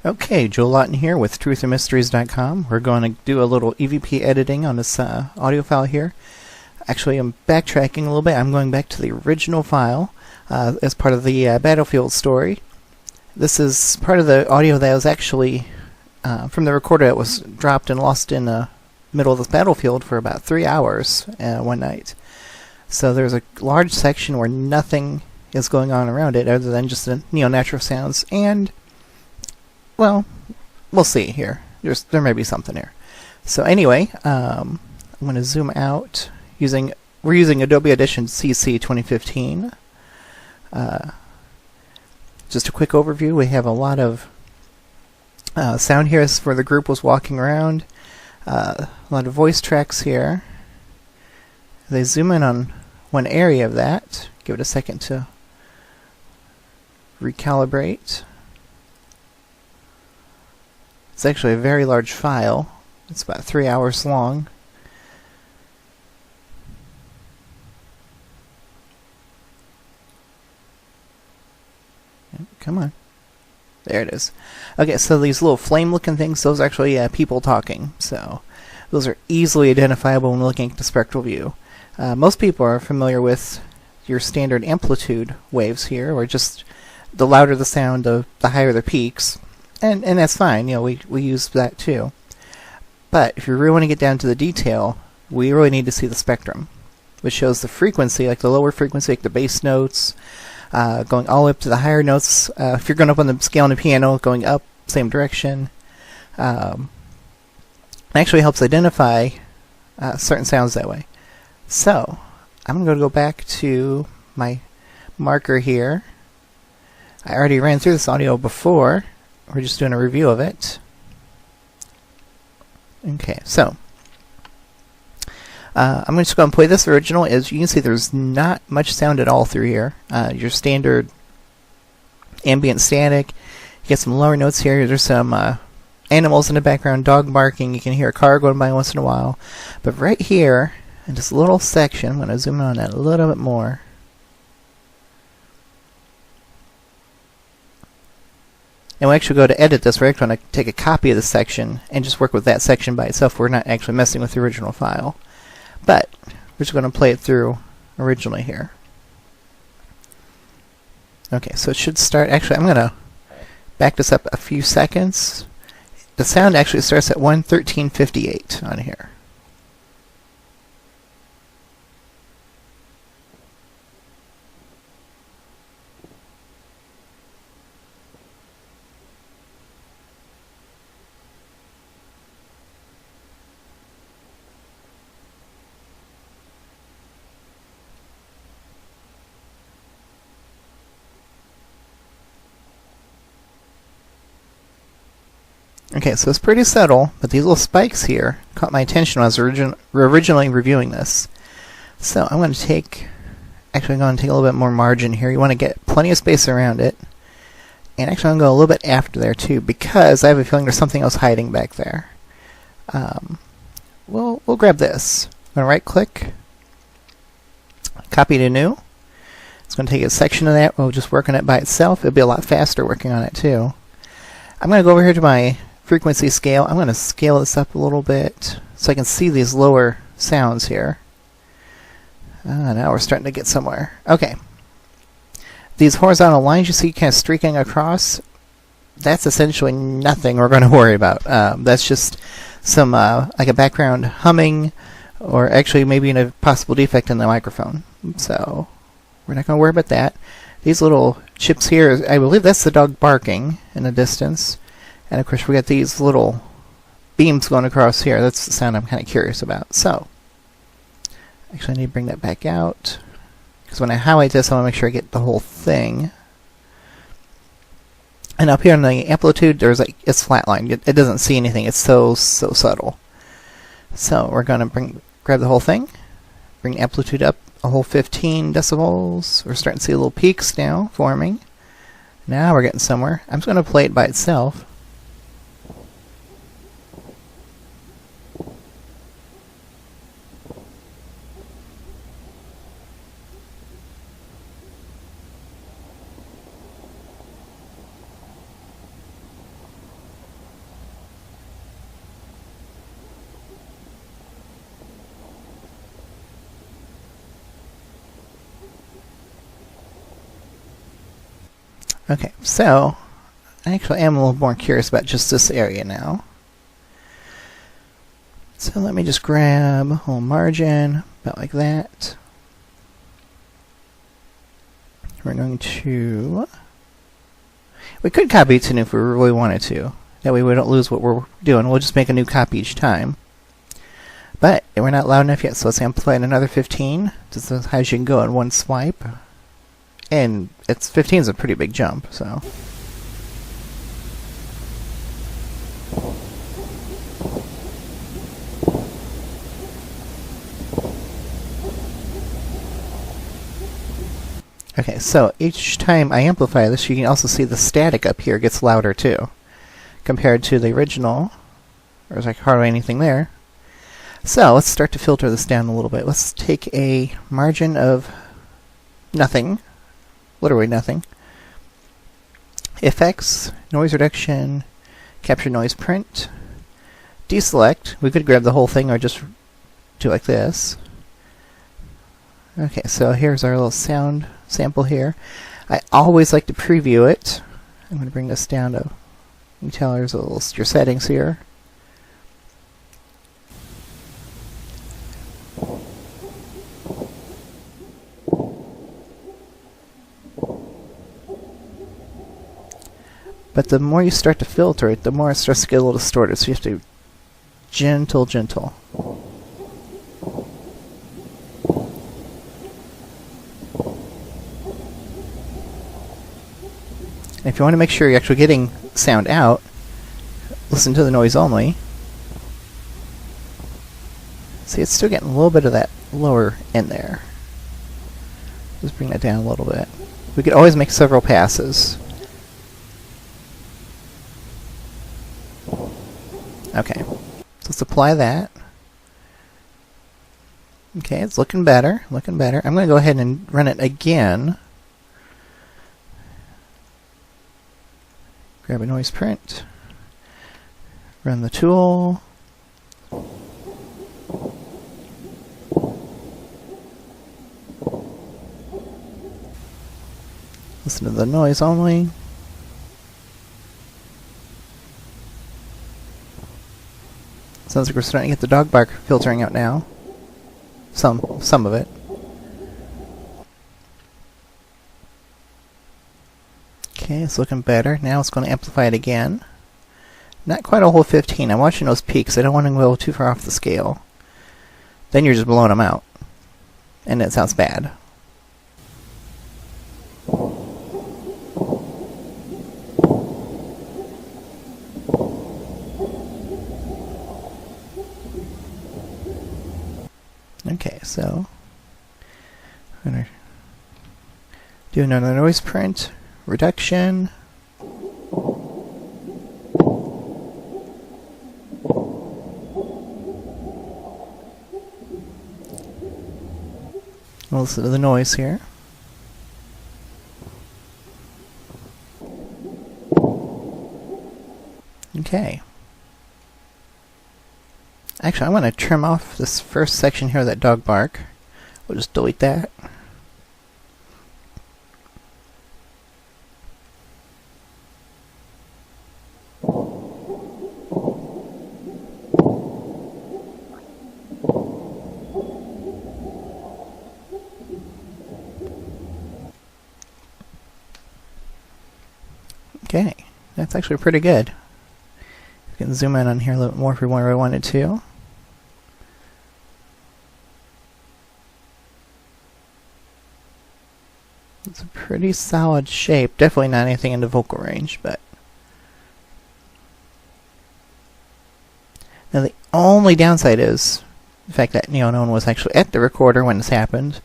Okay, Joe Lawton here with truthandmysteries.com. We're going to do a little EVP editing on this audio file here. Actually, I'm backtracking a little bit. I'm going back to the original file as part of the Battlefield story. This is part of the audio that was actually from the recorder that was dropped and lost in the middle of this battlefield for about 3 hours one night. So there's a large section where nothing is going on around it other than just the natural sounds, and well, we'll see here. There may be something here. So anyway, I'm going to zoom out. We're using Adobe Audition CC 2015. Just a quick overview. We have a lot of sound here as for the group was walking around. A lot of voice tracks here. They zoom in on one area of that. Give it a second to recalibrate. It's actually a very large file. It's about 3 hours long. Come on. There it is. Okay, so these little flame-looking things, those are actually people talking. So those are easily identifiable when looking at the spectral view. Most people are familiar with your standard amplitude waves here, or just the louder the sound, the higher the peaks. And that's fine, we use that too. But if you really want to get down to the detail, we really need to see the spectrum, which shows the frequency, like the lower frequency, like the bass notes, going all the way up to the higher notes. If you're going up on the scale on the piano, going up, same direction. It actually helps identify certain sounds that way. So, I'm going to go back to my marker here. I already ran through this audio before. We're just doing a review of it. Okay, so I'm just going to play this original. As you can see, there's not much sound at all through here. Your standard ambient static. You get some lower notes here. There's some animals in the background, dog barking. You can hear a car going by once in a while. But right here, in this little section, I'm going to zoom in on that a little bit more. And we actually go to edit this. We're actually going to take a copy of this section and just work with that section by itself. We're not actually messing with the original file. But we're just going to play it through originally here. Okay, so it should start. Actually, I'm going to back this up a few seconds. The sound actually starts at 1:13:58 on here. Okay, so it's pretty subtle, but these little spikes here caught my attention when I was originally reviewing this. So I'm going to take a little bit more margin here. You want to get plenty of space around it. And actually I'm going to go a little bit after there too, because I have a feeling there's something else hiding back there. We'll grab this. I'm going to right click, copy to new. It's going to take a section of that. We'll just work on it by itself. It'll be a lot faster working on it too. I'm going to go over here to my frequency scale. I'm going to scale this up a little bit so I can see these lower sounds here. Now we're starting to get somewhere. Okay. These horizontal lines you see kind of streaking across, that's essentially nothing we're going to worry about. That's just some like a background humming, or actually maybe a possible defect in the microphone. So we're not going to worry about that. These little chips here, I believe that's the dog barking in the distance. And of course we got these little beams going across here. That's the sound I'm kind of curious about. So, actually I need to bring that back out, because when I highlight this I want to make sure I get the whole thing. And up here in the amplitude, it's flatlined. It doesn't see anything. It's so subtle. So we're going to grab the whole thing, bring the amplitude up a whole 15 decibels. We're starting to see little peaks now forming. Now we're getting somewhere. I'm just going to play it by itself. Okay, so I actually am a little more curious about just this area now. So let me just grab a whole margin, about like that. We're going to... We could copy it to new if we really wanted to. That way we don't lose what we're doing. We'll just make a new copy each time. But we're not loud enough yet, so let's amplify it another 15. This is how you can go in one swipe. And 15 is a pretty big jump, so... Okay, so each time I amplify this, you can also see the static up here gets louder too, compared to the original. There's like hardly anything there. So let's start to filter this down a little bit. Let's take a margin of nothing, literally nothing. Effects, noise reduction, capture noise print, deselect. We could grab the whole thing or just do like this. Okay, so here's our little sound sample here. I always like to preview it. I'm going to bring this down to, you can tell there's a little your settings here. But the more you start to filter it, the more it starts to get a little distorted, so you have to be gentle. And if you want to make sure you're actually getting sound out, listen to the noise only. See, it's still getting a little bit of that lower in there. Just bring that down a little bit. We could always make several passes. Okay, so let's apply that. Okay, it's looking better, I'm going to go ahead and run it again. Grab a noise print, run the tool, listen to the noise only. Sounds like we're starting to get the dog bark filtering out now. Some of it. Okay, it's looking better. Now it's going to amplify it again. Not quite a whole 15. I'm watching those peaks. I don't want to go too far off the scale. Then you're just blowing them out. And it sounds bad. Okay, so I'm going to do another noise print. Reduction. We'll listen to the noise here. Okay. Actually, I'm going to trim off this first section here, that dog bark. We'll just delete that. Okay, that's actually pretty good. We can zoom in on here a little bit more if we really wanted to. It's a pretty solid shape. Definitely not anything in the vocal range, but... Now the only downside is the fact that no one was actually at the recorder when this happened.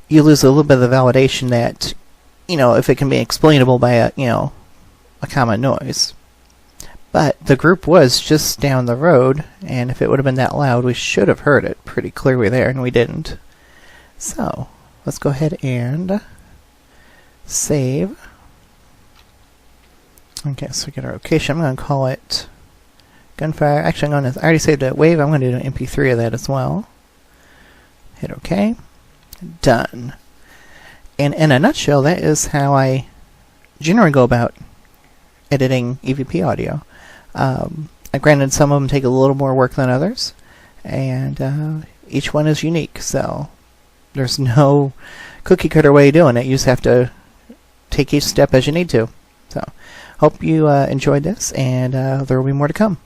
You lose a little bit of the validation that, if it can be explainable by a common noise. But the group was just down the road, and if it would have been that loud, we should have heard it pretty clearly there, and we didn't. So, let's go ahead and save. Okay, so we get our location. I'm going to call it Gunfire. Actually, I already saved a wave. I'm going to do an MP3 of that as well. Hit OK. Done. And in a nutshell, that is how I generally go about editing EVP audio. Granted, some of them take a little more work than others, and each one is unique, so there's no cookie cutter way of doing it. You just have to take each step as you need to. So, hope you enjoyed this, and there will be more to come.